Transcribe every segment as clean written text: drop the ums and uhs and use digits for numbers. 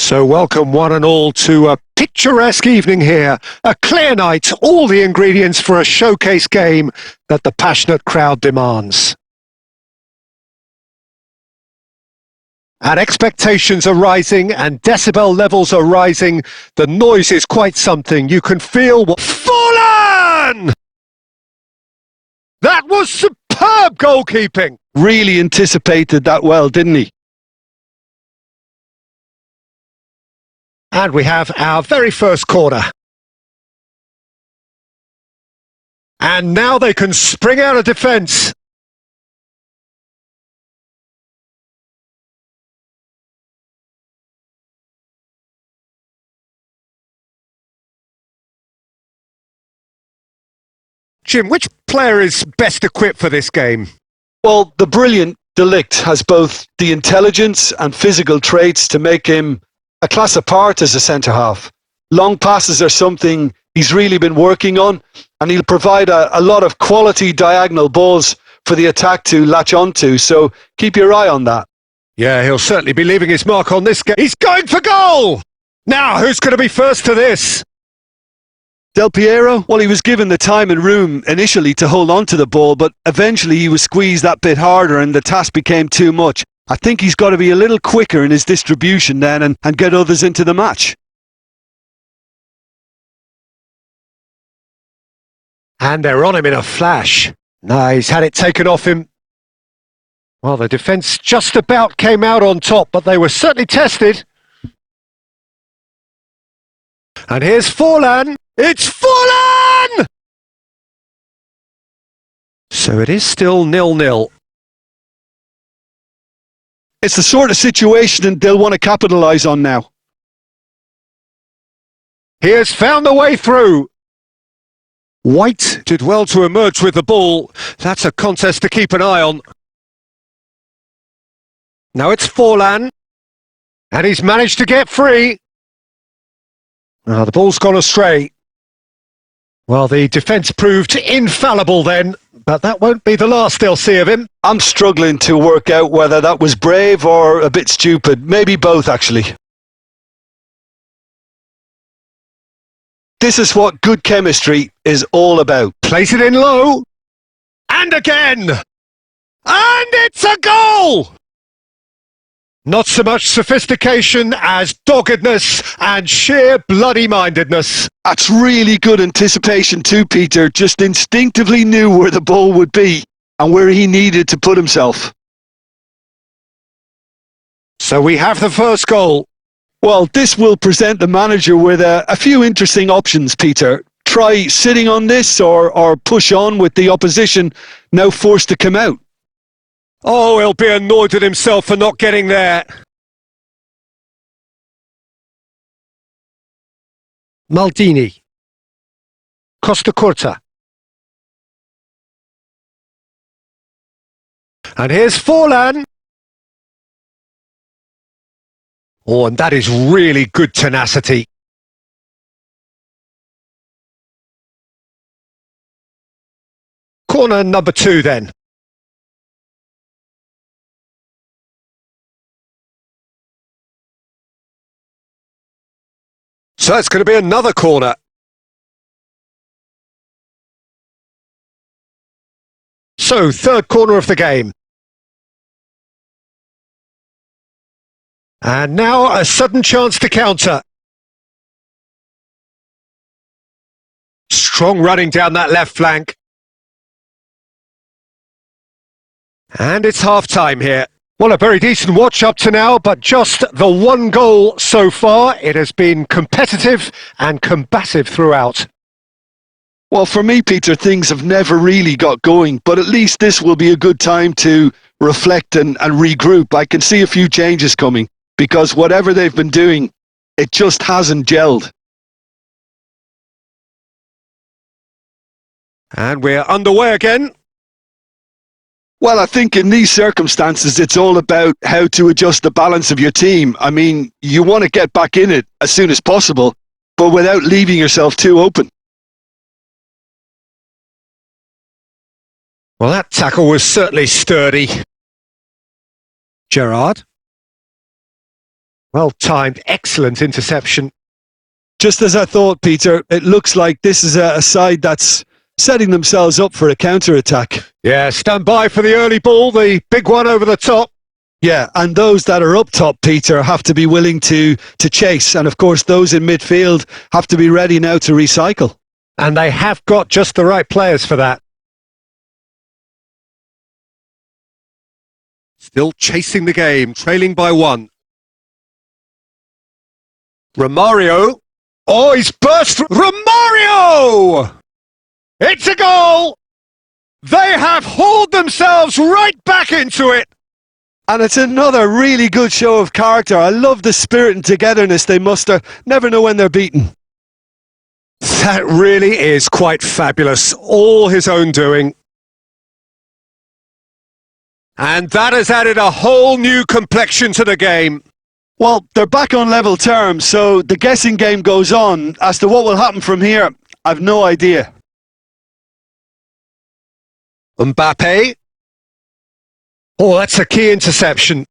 So welcome one and all to a picturesque evening here. A clear night, all the ingredients for a showcase game that the passionate crowd demands. And expectations are rising and decibel levels are rising. The noise is quite something. You can feel what... Fallen! That was superb goalkeeping. Really anticipated that well, didn't he? And we have our very first corner. And now they can spring out of defence. Jim, which player is best equipped for this game? Well, the brilliant De Ligt has both the intelligence and physical traits to make him a class apart as a centre-half. Long passes are something he's really been working on, and he'll provide a lot of quality diagonal balls for the attack to latch onto, so keep your eye on that. Yeah, he'll certainly be leaving his mark on this game. He's going for goal! Now, who's going to be first to this? Del Piero, well, he was given the time and room initially to hold on to the ball, but eventually he was squeezed that bit harder and the task became too much. I think he's got to be a little quicker in his distribution then and get others into the match. And they're on him in a flash. No, he's had it taken off him. Well, the defence just about came out on top, but they were certainly tested. And here's Forlan. It's Forlan! So it is still 0-0. It's the sort of situation they'll want to capitalise on now. He has found a way through. White did well to emerge with the ball. That's a contest to keep an eye on. Now it's Forlan. And he's managed to get free. Now the ball's gone astray. Well, the defence proved infallible then, but that won't be the last they'll see of him. I'm struggling to work out whether that was brave or a bit stupid. Maybe both, actually. This is what good chemistry is all about. Place it in low. And again. And it's a goal! Not so much sophistication as doggedness and sheer bloody-mindedness. That's really good anticipation too, Peter. Just instinctively knew where the ball would be and where he needed to put himself. So we have the first goal. Well, this will present the manager with a few interesting options, Peter. Try sitting on this or push on with the opposition now forced to come out. Oh, he'll be annoyed with himself for not getting there. Maldini. Costa Curta. And here's Forlan. Oh, and that is really good tenacity. Corner number 2 then. So it's going to be another corner. So, third corner of the game. And now a sudden chance to counter. Strong running down that left flank. And it's half-time here. Well, a very decent watch up to now, but just the one goal so far. It has been competitive and combative throughout. Well, for me, Peter, things have never really got going, but at least this will be a good time to reflect and regroup. I can see a few changes coming, because whatever they've been doing, it just hasn't gelled. And we're underway again. Well, I think in these circumstances, it's all about how to adjust the balance of your team. I mean, you want to get back in it as soon as possible, but without leaving yourself too open. Well, that tackle was certainly sturdy. Gerrard. Well timed, excellent interception. Just as I thought, Peter, it looks like this is a side that's setting themselves up for a counter-attack. Yeah, stand by for the early ball, the big one over the top. Yeah, and those that are up top, Peter, have to be willing to chase. And of course, those in midfield have to be ready now to recycle. And they have got just the right players for that. Still chasing the game, trailing by 1. Romario. Oh, he's burst. Romario! It's a goal! They have hauled themselves right back into it. And it's another really good show of character. I love the spirit and togetherness they muster. Never know when they're beaten. That really is quite fabulous. All his own doing. And that has added a whole new complexion to the game. Well, they're back on level terms, so the guessing game goes on. As to what will happen from here, I've no idea. Mbappe. Oh, that's a key interception.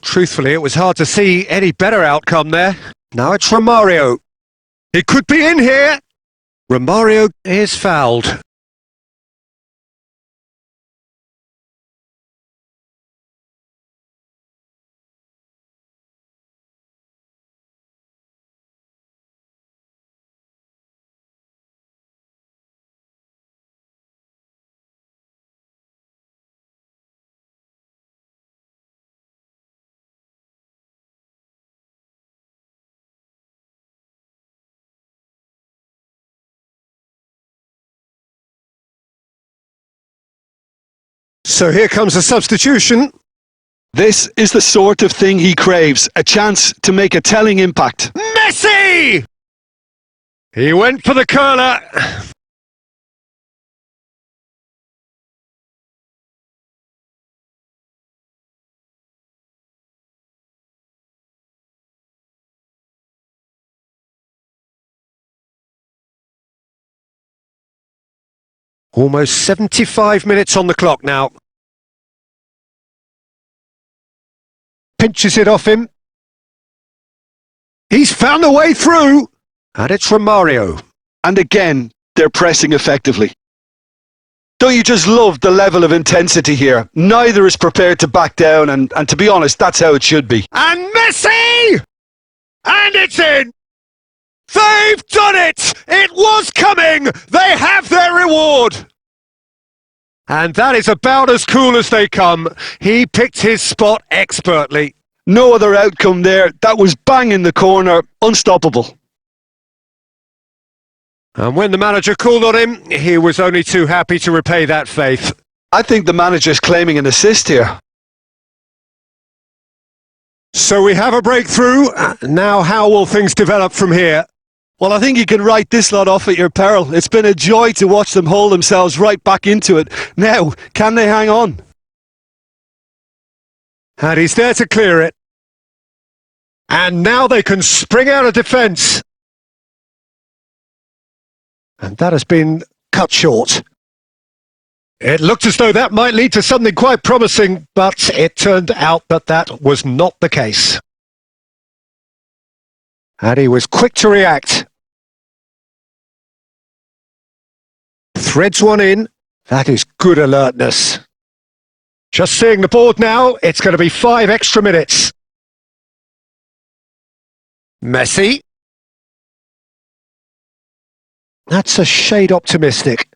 Truthfully, it was hard to see any better outcome there. Now it's Romario. He could be in here. Romario is fouled. So here comes a substitution. This is the sort of thing he craves, a chance to make a telling impact. Messi! He went for the curler. Almost 75 minutes on the clock now. Pinches it off him. He's found a way through. And it's Romario. And again, they're pressing effectively. Don't you just love the level of intensity here? Neither is prepared to back down, and to be honest, that's how it should be. And Messi! And it's in! They've done it! It was coming! They have their reward! And that is about as cool as they come. He picked his spot expertly. No other outcome there. That was bang in the corner. Unstoppable. And when the manager called on him, he was only too happy to repay that faith. I think the manager's claiming an assist here. So we have a breakthrough. Now how will things develop from here? Well, I think you can write this lot off at your peril. It's been a joy to watch them hold themselves right back into it. Now, can they hang on? And he's there to clear it. And now they can spring out of defence. And that has been cut short. It looked as though that might lead to something quite promising, but it turned out that that was not the case. And he was quick to react. Threads one in. That is good alertness. Just seeing the board now, it's going to be 5 extra minutes. Messi. That's a shade optimistic.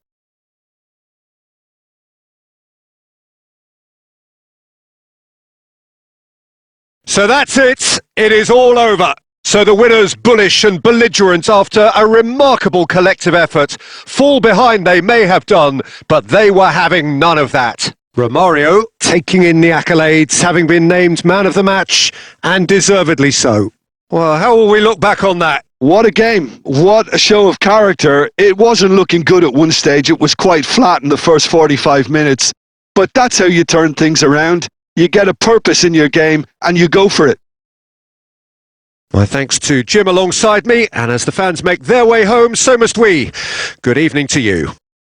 So that's it. It is all over. So the winners, bullish and belligerent after a remarkable collective effort. Fall behind they may have done, but they were having none of that. Romario taking in the accolades, having been named man of the match, and deservedly so. Well, how will we look back on that? What a game. What a show of character. It wasn't looking good at one stage. It was quite flat in the first 45 minutes. But that's how you turn things around. you get a purpose in your game, and you go for it. My thanks to Jim alongside me, and as the fans make their way home, so must we. Good evening to you.